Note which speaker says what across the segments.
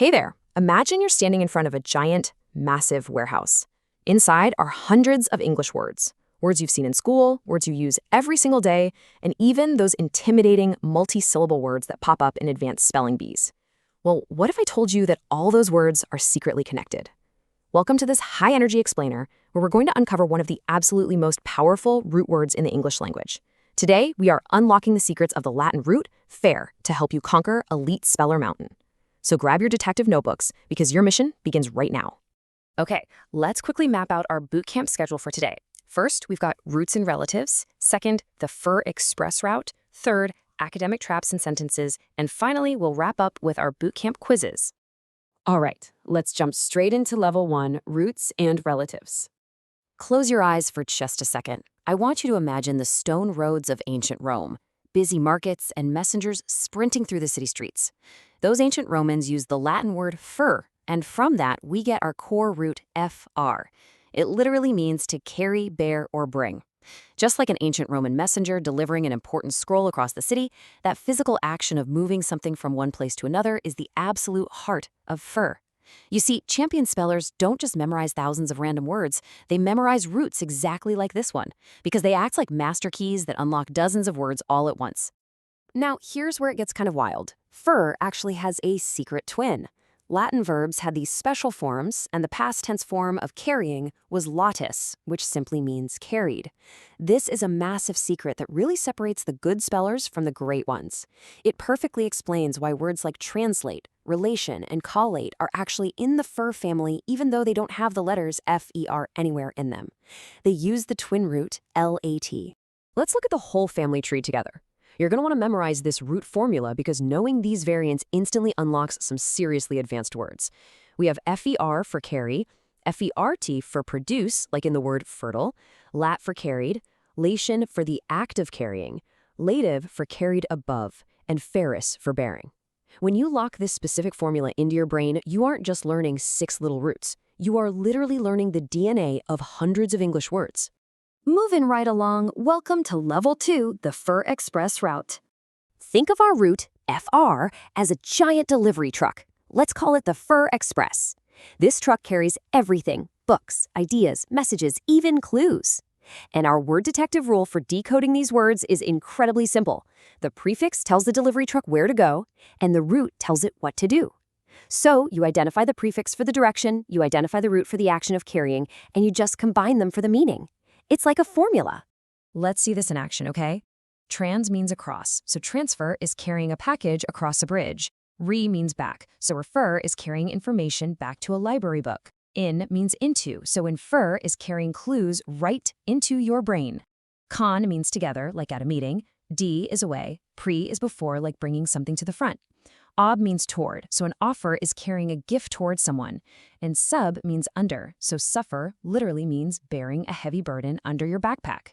Speaker 1: Hey there, imagine you're standing in front of a giant, massive warehouse. Inside are hundreds of English words. Words you've seen in school, words you use every single day, and even those intimidating multi-syllable words that pop up in advanced spelling bees. Well, what if I told you that all those words are secretly connected? Welcome to this high-energy explainer, where we're going to uncover one of the absolutely most powerful root words in the English language. Today, we are unlocking the secrets of the Latin root, FER, to help you conquer elite speller mountain. So grab your detective notebooks, because your mission begins right now. Okay, let's quickly map out our bootcamp schedule for today. First, we've got roots and relatives. Second, the FER Express route. Third, academic traps and sentences. And finally, we'll wrap up with our bootcamp quizzes. All right, let's jump straight into level 1, roots and relatives. Close your eyes for just a second. I want you to imagine the stone roads of ancient Rome, busy markets and messengers sprinting through the city streets. Those ancient Romans used the Latin word FER, and from that we get our core root FR. It literally means to carry, bear, or bring. Just like an ancient Roman messenger delivering an important scroll across the city, that physical action of moving something from one place to another is the absolute heart of FER. You see, champion spellers don't just memorize thousands of random words, they memorize roots exactly like this one, because they act like master keys that unlock dozens of words all at once. Now, here's where it gets kind of wild. FER actually has a secret twin. Latin verbs had these special forms, and the past tense form of carrying was latus, which simply means carried. This is a massive secret that really separates the good spellers from the great ones. It perfectly explains why words like translate, relation, and collate are actually in the FER family even though they don't have the letters FER anywhere in them. They use the twin root LAT. Let's look at the whole family tree together. You're going to want to memorize this root formula because knowing these variants instantly unlocks some seriously advanced words. We have FER for carry, FERT for produce, like in the word fertile, LAT for carried, lation for the act of carrying, lative for carried above, and ferous for bearing. When you lock this specific formula into your brain, you aren't just learning 6 little roots. You are literally learning the DNA of hundreds of English words. Moving right along, welcome to Level 2, the FER Express route. Think of our route, FR, as a giant delivery truck. Let's call it the FER Express. This truck carries everything: books, ideas, messages, even clues. And our word detective rule for decoding these words is incredibly simple. The prefix tells the delivery truck where to go, and the root tells it what to do. So you identify the prefix for the direction, you identify the root for the action of carrying, and you just combine them for the meaning. It's like a formula. Let's see this in action, okay? Trans means across, so transfer is carrying a package across a bridge. Re means back, so refer is carrying information back to a library book. In means into, so infer is carrying clues right into your brain. Con means together, like at a meeting. D is away. Pre is before, like bringing something to the front. Ob means toward, so an offer is carrying a gift towards someone. And sub means under, so suffer literally means bearing a heavy burden under your backpack.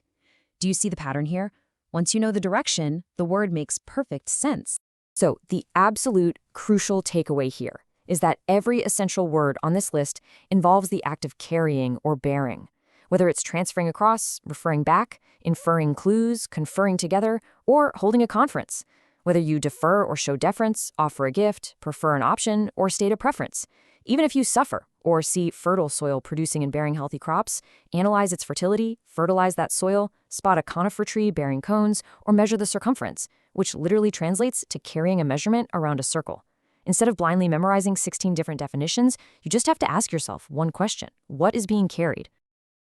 Speaker 1: Do you see the pattern here? Once you know the direction, the word makes perfect sense. So the absolute crucial takeaway here is that every essential word on this list involves the act of carrying or bearing. Whether it's transferring across, referring back, inferring clues, conferring together, or holding a conference. Whether you defer or show deference, offer a gift, prefer an option, or state a preference. Even if you suffer or see fertile soil producing and bearing healthy crops, analyze its fertility, fertilize that soil, spot a conifer tree bearing cones, or measure the circumference, which literally translates to carrying a measurement around a circle. Instead of blindly memorizing 16 different definitions, you just have to ask yourself one question: what is being carried?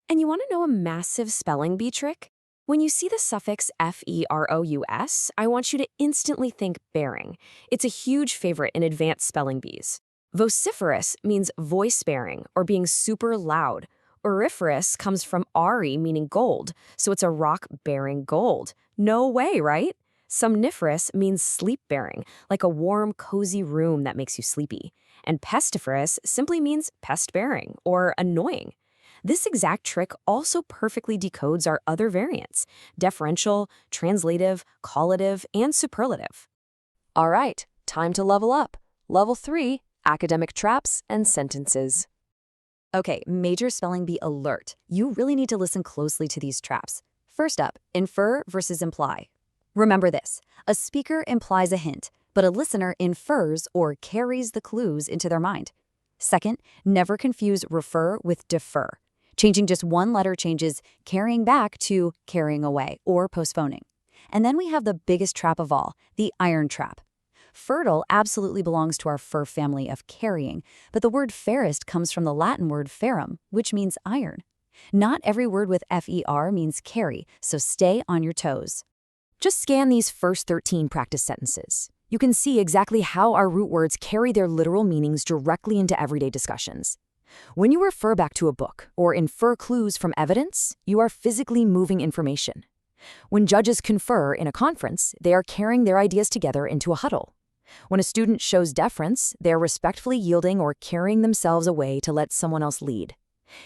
Speaker 1: And you want to know a massive spelling bee trick? When you see the suffix FEROUS, I want you to instantly think bearing. It's a huge favorite in advanced spelling bees. Vociferous means voice-bearing or being super loud. Auriferous comes from auri, meaning gold, so it's a rock bearing gold. No way, right? Somniferous means sleep-bearing, like a warm, cozy room that makes you sleepy. And pestiferous simply means pest-bearing or annoying. This exact trick also perfectly decodes our other variants: deferential, translative, collative, and superlative. All right, time to level up. Level 3, academic traps and sentences. Okay, major spelling bee alert. You really need to listen closely to these traps. First up, infer versus imply. Remember this: a speaker implies a hint.
Speaker 2: but a listener infers or carries the clues into their mind. Second, never confuse refer with defer. Changing just one letter changes carrying back to carrying away or postponing. And then we have the biggest trap of all, the iron trap. Fertile absolutely belongs to our FER family of carrying, but the word fairest comes from the Latin word ferrum, which means iron. Not every word with FER means carry, so stay on your toes.
Speaker 1: Just scan these first 13 practice sentences. You can see exactly how our root words carry their literal meanings directly into everyday discussions. When you refer back to a book or infer clues from evidence, you are physically moving information. When judges confer in a conference, they are carrying their ideas together into a huddle. When a student shows deference, they are respectfully yielding or carrying themselves away to let someone else lead.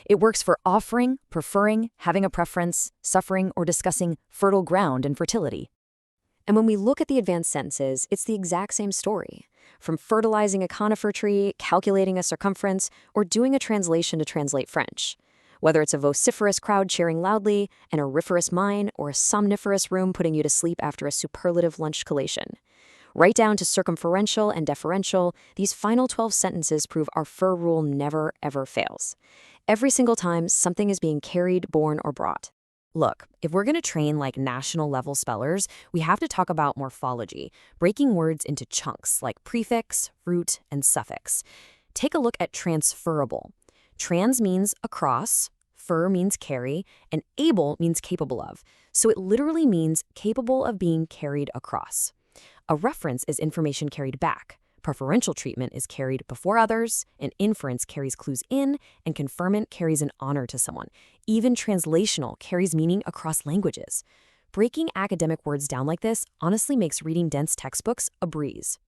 Speaker 1: It works for offering, preferring, having a preference, suffering, or discussing fertile ground and fertility. And when we look at the advanced sentences, it's the exact same story. From fertilizing a conifer tree, calculating a circumference, or doing a translation to translate French. Whether it's a vociferous crowd cheering loudly, an auriferous mind, or a somniferous room putting you to sleep after a superlative lunch collation. Right down to circumferential and deferential, these final 12 sentences prove our FER rule never, ever fails. Every single time, something is being carried, born, or brought. Look, if we're going to train like national-level spellers, we have to talk about morphology, breaking words into chunks like prefix, root, and suffix. Take a look at transferable. Trans means across, fer means carry, and able means capable of. So it literally means capable of being carried across. A reference is information carried back. Preferential treatment is carried before others, an inference carries clues in, and conferment carries an honor to someone. Even translational carries meaning across languages. Breaking academic words down like this honestly makes reading dense textbooks a breeze.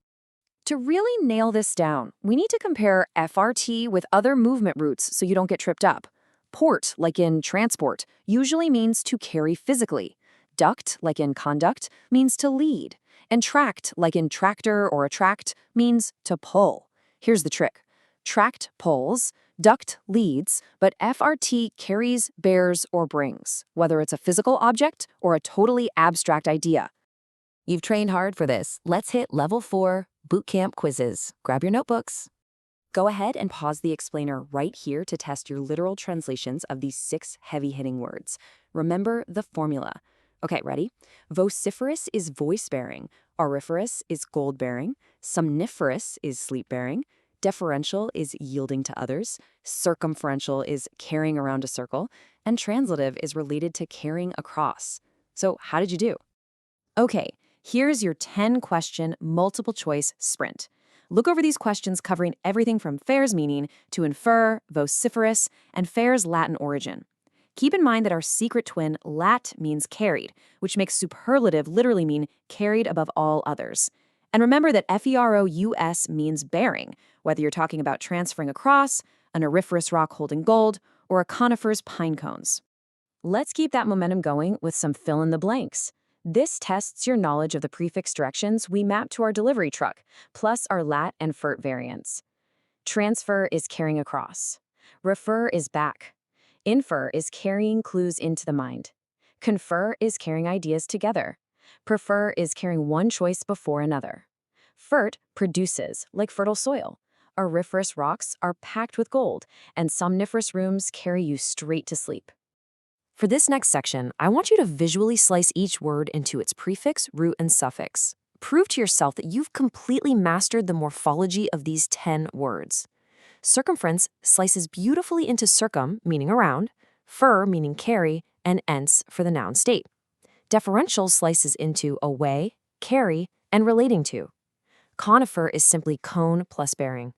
Speaker 1: To really nail this down, we need to compare FRT with other movement roots so you don't get tripped up. Port, like in transport, usually means to carry physically. Duct, like in conduct, means to lead. And tract, like in tractor or attract, means to pull. Here's the trick. Tract pulls, duct leads, but FRT carries, bears, or brings, whether it's a physical object or a totally abstract idea. You've trained hard for this. Let's hit level 4 bootcamp quizzes. Grab your notebooks. Go ahead and pause the explainer right here to test your literal translations of these 6 heavy-hitting words. Remember the formula. Okay, ready? Vociferous is voice-bearing, auriferous is gold-bearing, somniferous is sleep-bearing, deferential is yielding to others, circumferential is carrying around a circle, and translative is related to carrying across. So how did you do? Okay, here's your 10-question multiple-choice sprint. Look over these questions covering everything from FER's meaning to infer, vociferous, and FER's Latin origin. Keep in mind that our secret twin, LAT, means carried, which makes superlative literally mean carried above all others. And remember that FEROUS means bearing, whether you're talking about transferring across, an auriferous rock holding gold, or a conifer's pine cones. Let's keep that momentum going with some fill-in-the-blanks. This tests your knowledge of the prefix directions we map to our delivery truck, plus our LAT and FERT variants. Transfer is carrying across. Refer is back. Infer is carrying clues into the mind. Confer is carrying ideas together. Prefer is carrying one choice before another. FERT produces, like fertile soil. Auriferous rocks are packed with gold, and somniferous rooms carry you straight to sleep. For this next section, I want you to visually slice each word into its prefix, root, and suffix. Prove to yourself that you've completely mastered the morphology of these 10 words. Circumference slices beautifully into circum, meaning around, fer, meaning carry, and ens for the noun state. Deferential slices into away, carry, and relating to. Conifer is simply cone plus bearing.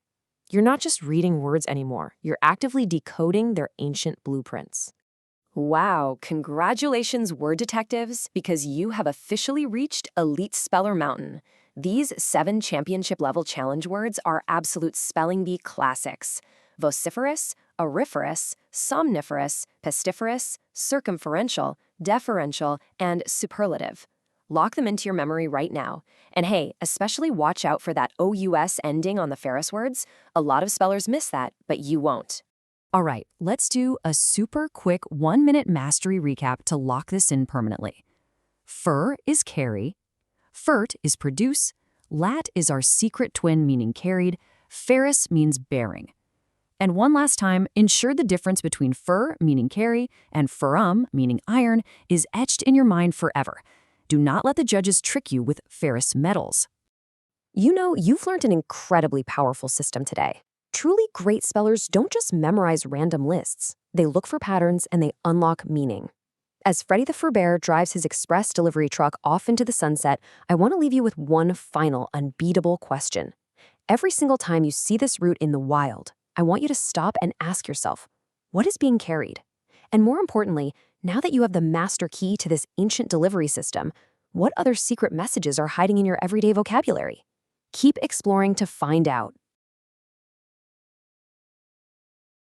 Speaker 1: You're not just reading words anymore, you're actively decoding their ancient blueprints. Wow, congratulations, word detectives, because you have officially reached Elite Speller Mountain. These 7 championship-level challenge words are absolute spelling bee classics. Vociferous, auriferous, somniferous, pestiferous, circumferential, deferential, and superlative. Lock them into your memory right now. And hey, especially watch out for that OUS ending on the FEROUS words. A lot of spellers miss that, but you won't. All right, let's do a super quick 1-minute mastery recap to lock this in permanently. FER is carry. FERT is produce.
Speaker 2: LAT is our secret twin meaning carried, ferrous means bearing. And one last time, ensure the difference between fer, meaning carry, and ferum, meaning iron, is etched in your mind forever. Do not let the judges trick you with ferrous metals.
Speaker 1: You know, you've learned an incredibly powerful system today. Truly great spellers don't just memorize random lists. They look for patterns and they unlock meaning. As Freddie the Fur Bear drives his express delivery truck off into the sunset, I want to leave you with one final unbeatable question. Every single time you see this route in the wild, I want you to stop and ask yourself, what is being carried? And more importantly, now that you have the master key to this ancient delivery system, what other secret messages are hiding in your everyday vocabulary? Keep exploring to find out.